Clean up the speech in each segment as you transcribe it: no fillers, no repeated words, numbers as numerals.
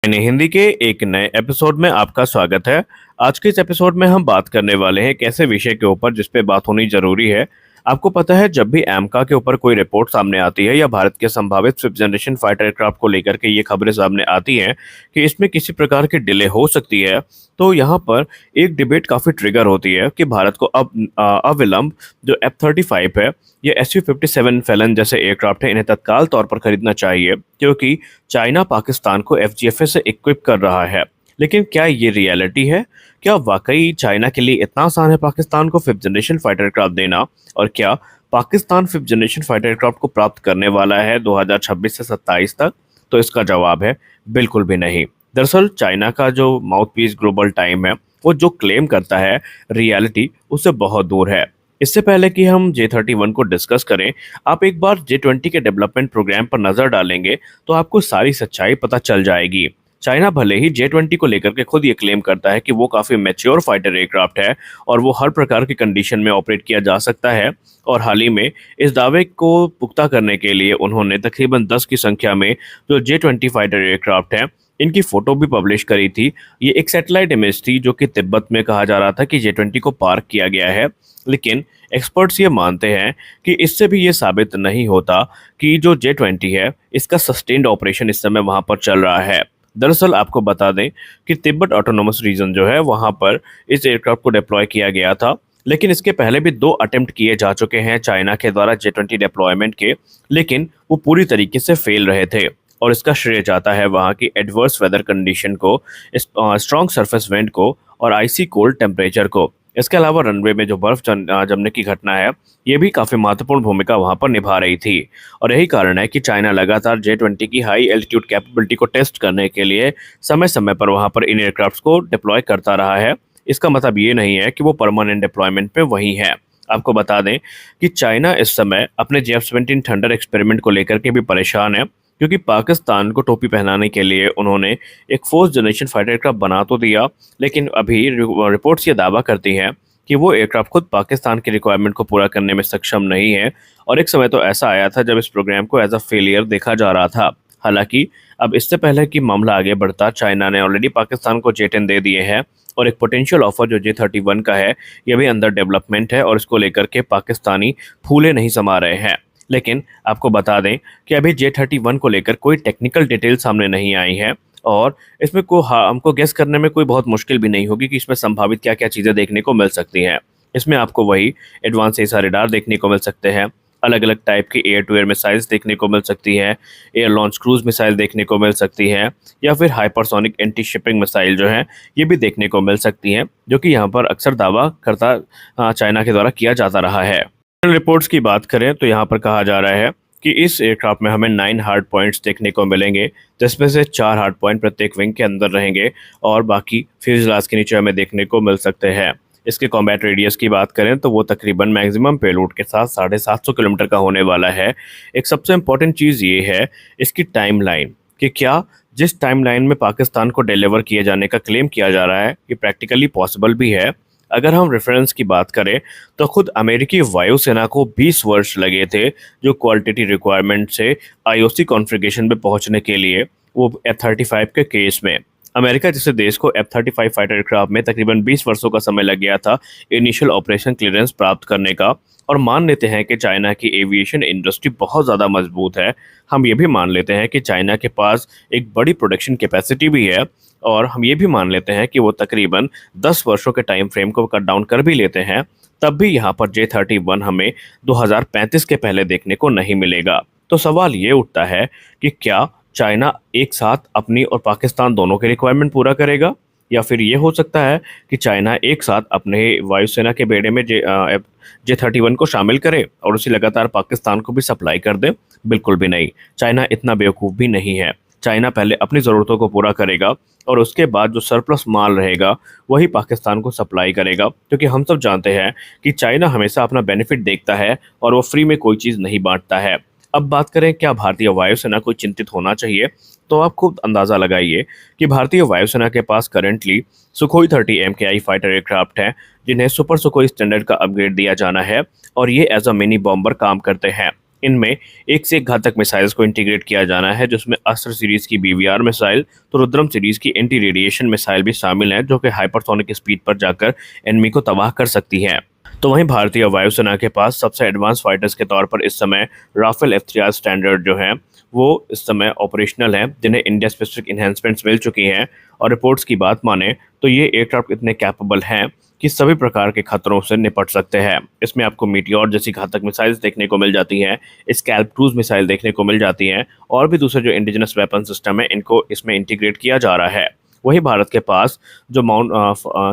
यानी हिंदी के एक नए एपिसोड में आपका स्वागत है। आज के इस एपिसोड में हम बात करने वाले हैं एक ऐसे विषय के ऊपर जिस पे बात होनी जरूरी है। आपको पता है, जब भी एमका के ऊपर कोई रिपोर्ट सामने आती है या भारत के संभावित फिफ्थ जनरेशन फाइटर एयरक्राफ्ट को लेकर के ये खबरें सामने आती हैं कि इसमें किसी प्रकार की डिले हो सकती है, तो यहाँ पर एक डिबेट काफी ट्रिगर होती है कि भारत को अब अविलंब जो F-35 है, ये Su-57 फैलन जैसे एयरक्राफ्ट है, इन्हें तत्काल तौर पर खरीदना चाहिए क्योंकि चाइना पाकिस्तान को एफजीएफए से इक्विप कर रहा है। लेकिन क्या ये रियलिटी है? क्या वाकई चाइना के लिए इतना आसान है पाकिस्तान को फिफ्थ जनरेशन फाइटर एयरक्राफ्ट देना? और क्या Pakistan fifth generation fighter aircraft को प्राप्त करने वाला है 2026 से 27 तक? तो इसका जवाब है बिल्कुल भी नहीं। दरअसल चाइना का जो माउथपीस ग्लोबल टाइम है, वो जो क्लेम करता है, रियलिटी उससे बहुत दूर है। इससे पहले कि हम J-31 को डिस्कस करें, आप एक बार J-20 के डेवलपमेंट प्रोग्राम पर नजर डालेंगे तो आपको सारी सच्चाई पता चल जाएगी। चाइना भले ही J-20 को लेकर के खुद ये क्लेम करता है कि वो काफ़ी मैच्योर फाइटर एयरक्राफ्ट है और वो हर प्रकार की कंडीशन में ऑपरेट किया जा सकता है, और हाल ही में इस दावे को पुख्ता करने के लिए उन्होंने तकरीबन 10 की संख्या में जो J-20 फाइटर एयरक्राफ्ट हैं, इनकी फोटो भी पब्लिश करी थी। ये एक सैटेलाइट इमेज थी जो कि तिब्बत में कहा जा रहा था कि J-20 को पार्क किया गया है, लेकिन एक्सपर्ट्स ये मानते हैं कि इससे भी ये साबित नहीं होता कि जो J-20 है, इसका सस्टेन्ड ऑपरेशन इस समय वहाँ पर चल रहा है। दरअसल आपको बता दें कि तिब्बत ऑटोनोमस रीजन जो है, वहाँ पर इस एयरक्राफ्ट को डिप्लॉय किया गया था, लेकिन इसके पहले भी 2 अटेम्प्ट किए जा चुके हैं चाइना के द्वारा J-20 डिप्लॉयमेंट के, लेकिन वो पूरी तरीके से फेल रहे थे। और इसका श्रेय जाता है वहाँ की एडवर्स वेदर कंडीशन को, स्ट्रॉन्ग सरफेस विंड को और आइसी कोल्ड टेम्परेचर को। इसके अलावा रनवे में जो बर्फ जमने की घटना है, ये भी काफ़ी महत्वपूर्ण भूमिका वहाँ पर निभा रही थी। और यही कारण है कि चाइना लगातार J-20 की हाई एल्टीट्यूड कैपेबिलिटी को टेस्ट करने के लिए समय समय पर वहाँ पर इन एयरक्राफ्ट्स को डिप्लॉय करता रहा है। इसका मतलब ये नहीं है कि वो परमानेंट डिप्लॉयमेंट पे वहीं है। आपको बता दें कि चाइना इस समय अपने F-17 थंडर एक्सपेरिमेंट को लेकर के भी परेशान है, क्योंकि पाकिस्तान को टोपी पहनाने के लिए उन्होंने एक फोर्थ जनरेशन फाइटर एयरक्राफ्ट बना तो दिया, लेकिन अभी रिपोर्ट्स ये दावा करती हैं कि वो एयरक्राफ्ट खुद पाकिस्तान की रिक्वायरमेंट को पूरा करने में सक्षम नहीं है। और एक समय तो ऐसा आया था जब इस प्रोग्राम को एज अ फेलियर देखा जा रहा था। हालांकि अब इससे पहले कि मामला आगे बढ़ता, चाइना ने ऑलरेडी पाकिस्तान को J-10 दे दिए हैं, और एक पोटेंशियल ऑफर जो J-31 का है, ये भी अंडर डेवलपमेंट है, और इसको लेकर के पाकिस्तानी फूले नहीं समा रहे हैं। लेकिन आपको बता दें कि अभी J-31 को लेकर कोई टेक्निकल डिटेल सामने नहीं आई है, और इसमें हमको गेस करने में कोई बहुत मुश्किल भी नहीं होगी कि इसमें संभावित क्या क्या चीज़ें देखने को मिल सकती हैं। इसमें आपको वही एडवांस एसा रडार देखने को मिल सकते हैं, अलग अलग टाइप की एयर टू एयर मिसाइल्स देखने को मिल सकती है, एयर लॉन्च क्रूज मिसाइल देखने को मिल सकती है, या फिर हाइपरसोनिक एंटी शिपिंग मिसाइल जो है, ये भी देखने को मिल सकती हैं, जो कि यहाँ पर अक्सर दावा करता चाइना के द्वारा किया जाता रहा है। रिपोर्ट्स की बात करें तो यहाँ पर कहा जा रहा है कि इस एयरक्राफ्ट में हमें 9 हार्ड पॉइंट्स देखने को मिलेंगे, जिसमें से 4 हार्ड पॉइंट प्रत्येक विंग के अंदर रहेंगे और बाकी फ्यूजलाज के नीचे हमें देखने को मिल सकते हैं। इसके कॉम्बैट रेडियस की बात करें तो वो तकरीबन मैक्सिमम पेलोड के साथ 750 किलोमीटर का होने वाला है। एक सबसे इम्पोर्टेंट चीज़ ये है इसकी टाइम लाइन, कि क्या जिस टाइम लाइन में पाकिस्तान को डिलीवर किए जाने का क्लेम किया जा रहा है, ये प्रैक्टिकली पॉसिबल भी है। अगर हम रेफरेंस की बात करें तो खुद अमेरिकी वायुसेना को 20 वर्ष लगे थे जो क्वालिटी रिक्वायरमेंट से आईओसी कॉन्फ़िगरेशन पे पहुंचने के लिए, वो F-35 के केस में। अमेरिका जैसे देश को F-35 फाइटर एयरक्राफ्ट में तकरीबन 20 वर्षों का समय लग गया था इनिशियल ऑपरेशन क्लियरेंस प्राप्त करने का। और मान लेते हैं कि चाइना की एविएशन इंडस्ट्री बहुत ज़्यादा मजबूत है। हम ये भी मान लेते हैं कि चाइना के पास एक बड़ी प्रोडक्शन कैपेसिटी भी है, और हम ये भी मान लेते हैं कि वो तकरीबन 10 वर्षों के टाइम फ्रेम को कट डाउन कर भी लेते हैं, तब भी यहाँ पर J-31 हमें 2035 के पहले देखने को नहीं मिलेगा। तो सवाल ये उठता है कि क्या चाइना एक साथ अपनी और पाकिस्तान दोनों के रिक्वायरमेंट पूरा करेगा, या फिर ये हो सकता है कि चाइना एक साथ अपने वायुसेना के बेड़े में J-31 को शामिल करे और उसी लगातार पाकिस्तान को भी सप्लाई कर दे? बिल्कुल भी नहीं। चाइना इतना बेवकूफ़ भी नहीं है। चाइना पहले अपनी ज़रूरतों को पूरा करेगा और उसके बाद जो सरप्लस माल रहेगा वही पाकिस्तान को सप्लाई करेगा, क्योंकि हम सब जानते हैं कि चाइना हमेशा अपना बेनिफिट देखता है और वो फ्री में कोई चीज़ नहीं बांटता है। अब बात करें क्या भारतीय वायुसेना को चिंतित होना चाहिए, तो आप खुद अंदाज़ा लगाइए कि भारतीय वायुसेना के पास currently Sukhoi 30 MKI fighter aircraft हैं, जिन्हें सुपर सुखोई स्टैंडर्ड का अपग्रेड दिया जाना है, और ये एज अ मिनी बॉम्बर काम करते हैं। इनमें एक से एक घातक मिसाइल्स को इंटीग्रेट किया जाना है, जिसमें अस्त्र सीरीज की बीवीआर मिसाइल तो रुद्रम सीरीज की एंटी रेडिएशन मिसाइल भी शामिल है, जो कि हाइपरसोनिक स्पीड पर जाकर एनिमी को तबाह कर सकती है। तो वहीं भारतीय वायुसेना के पास सबसे एडवांस फाइटर्स के तौर पर इस समय राफेल F3R स्टैंडर्ड जो है वो इस समय ऑपरेशनल है, जिन्हें इंडिया स्पेसिफिक इन्हेंसमेंट्स मिल चुकी हैं। और रिपोर्ट्स की बात माने तो ये एयरक्राफ्ट इतने कैपेबल हैं कि सभी प्रकार के खतरों से निपट सकते हैं। इसमें आपको मीटियोर जैसी घातक मिसाइल्स देखने को मिल जाती हैं, स्कैल्प क्रूज मिसाइल देखने को मिल जाती हैं, और भी दूसरे जो इंडिजिनस वेपन सिस्टम है इनको इसमें इंटीग्रेट किया जा रहा है। वही भारत के पास जो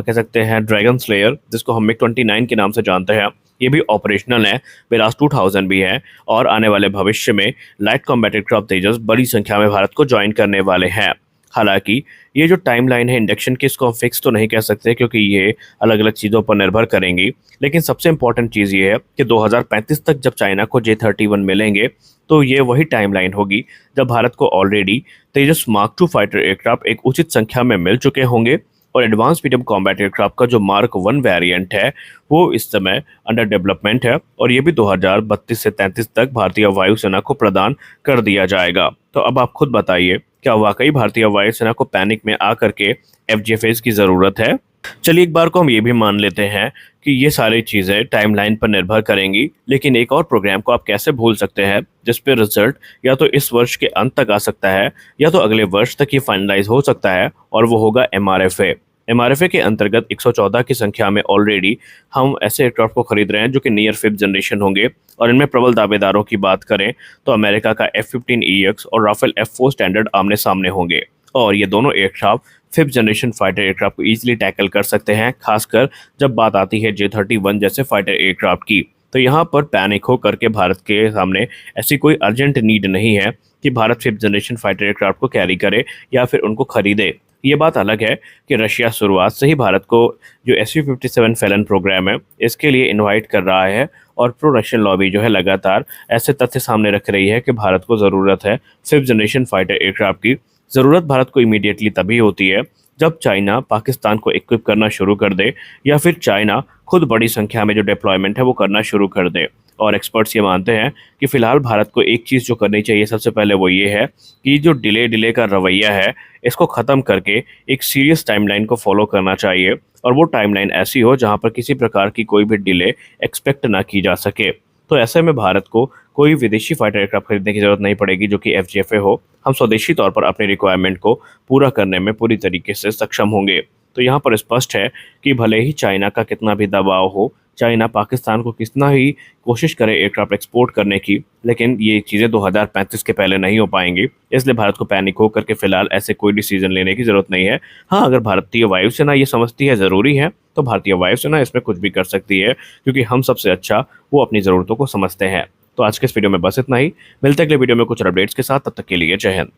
कह सकते हैं ड्रैगन स्लेयर, जिसको हम MiG-29 के नाम से जानते हैं, ये भी ऑपरेशनल है। विराज 2000 भी है, और आने वाले भविष्य में लाइट कॉम्बैट एयरक्राफ्ट तेजस बड़ी संख्या में भारत को ज्वाइन करने वाले हैं। हालांकि ये जो टाइमलाइन है इंडक्शन की, इसको हम फिक्स तो नहीं कह सकते, क्योंकि ये अलग अलग चीज़ों पर निर्भर करेंगी। लेकिन सबसे इंपॉर्टेंट चीज़ ये है कि 2035 तक जब चाइना को J-31 मिलेंगे, तो ये वही टाइमलाइन होगी जब भारत को ऑलरेडी तेजस मार्क 2 फाइटर एयरक्राफ्ट एक उचित संख्या में मिल चुके होंगे, और एडवांस मीडियम कॉम्बैट एयरक्राफ्ट का जो मार्क 1 वेरिएंट है वो इस समय अंडर डेवलपमेंट है, और ये भी 2032 से 33 तक भारतीय वायुसेना को प्रदान कर दिया जाएगा। तो अब आप खुद बताइए, क्या वाकई भारतीय वायुसेना को पैनिक में आकर के FGFAs की ज़रूरत है? चलिए एक बार को हम ये भी मान लेते हैं कि ये सारी चीज़ें टाइमलाइन पर निर्भर करेंगी, लेकिन एक और प्रोग्राम को आप कैसे भूल सकते हैं जिस पे रिजल्ट या तो इस वर्ष के अंत तक आ सकता है, या तो अगले वर्ष तक ये फाइनलाइज हो सकता है, और वो होगा MRFA। MRFA के अंतर्गत 114 की संख्या में ऑलरेडी हम ऐसे एयरक्राफ्ट को खरीद रहे हैं जो कि नियर 5th जनरेशन होंगे, और इनमें प्रबल दावेदारों की बात करें तो अमेरिका का F-15EX और राफेल F4 स्टैंडर्ड आमने सामने होंगे, और ये दोनों aircraft 5th generation fighter aircraft को ईजिली टैकल कर सकते हैं, खासकर जब बात आती है J-31 जैसे फाइटर एयरक्राफ्ट की। तो यहाँ पर पैनिक हो करके भारत के सामने ऐसी कोई अर्जेंट नीड नहीं है कि Bharat 5th generation fighter aircraft को कैरी करे या फिर उनको खरीदे। ये बात अलग है कि रशिया शुरुआत से ही भारत को जो Su-57 फैलन प्रोग्राम है इसके लिए इनवाइट कर रहा है, और प्रो रशियन लॉबी जो है लगातार ऐसे तथ्य सामने रख रही है कि भारत को ज़रूरत है 5th जनरेशन फाइटर एयरक्राफ्ट की। ज़रूरत भारत को इमीडिएटली तभी होती है जब चाइना पाकिस्तान को इक्विप करना शुरू कर दे, या फिर चाइना खुद बड़ी संख्या में जो डिप्लॉयमेंट है वो करना शुरू कर दे। और एक्सपर्ट्स ये मानते हैं कि फिलहाल भारत को एक चीज़ जो करनी चाहिए सबसे पहले वो ये है कि जो डिले का रवैया है इसको ख़त्म करके एक सीरियस टाइमलाइन को फॉलो करना चाहिए, और वो टाइमलाइन ऐसी हो जहाँ पर किसी प्रकार की कोई भी डिले एक्सपेक्ट ना की जा सके। तो ऐसे में भारत को कोई विदेशी फाइटर एयरक्राफ्ट खरीदने की ज़रूरत नहीं पड़ेगी जो कि FGFA हो। हम स्वदेशी तौर पर अपनी रिक्वायरमेंट को पूरा करने में पूरी तरीके से सक्षम होंगे। तो यहाँ पर स्पष्ट है कि भले ही चाइना का कितना भी दबाव हो, चाइना पाकिस्तान को कितना ही कोशिश करे एयरक्राफ्ट एक्सपोर्ट करने की, लेकिन ये चीज़ें 2035 के पहले नहीं हो पाएंगी। इसलिए भारत को पैनिक होकर के फिलहाल ऐसे कोई डिसीजन लेने की ज़रूरत नहीं है। हाँ, अगर भारतीय वायुसेना ये समझती है ज़रूरी है, तो भारतीय वायुसेना इसमें कुछ भी कर सकती है, क्योंकि हम सबसे अच्छा वो अपनी ज़रूरतों को समझते हैं। तो आज के इस वीडियो में बस इतना ही। मिलते हैं अगले वीडियो में कुछ अपडेट्स के साथ, तब तक के लिए जय हिंद।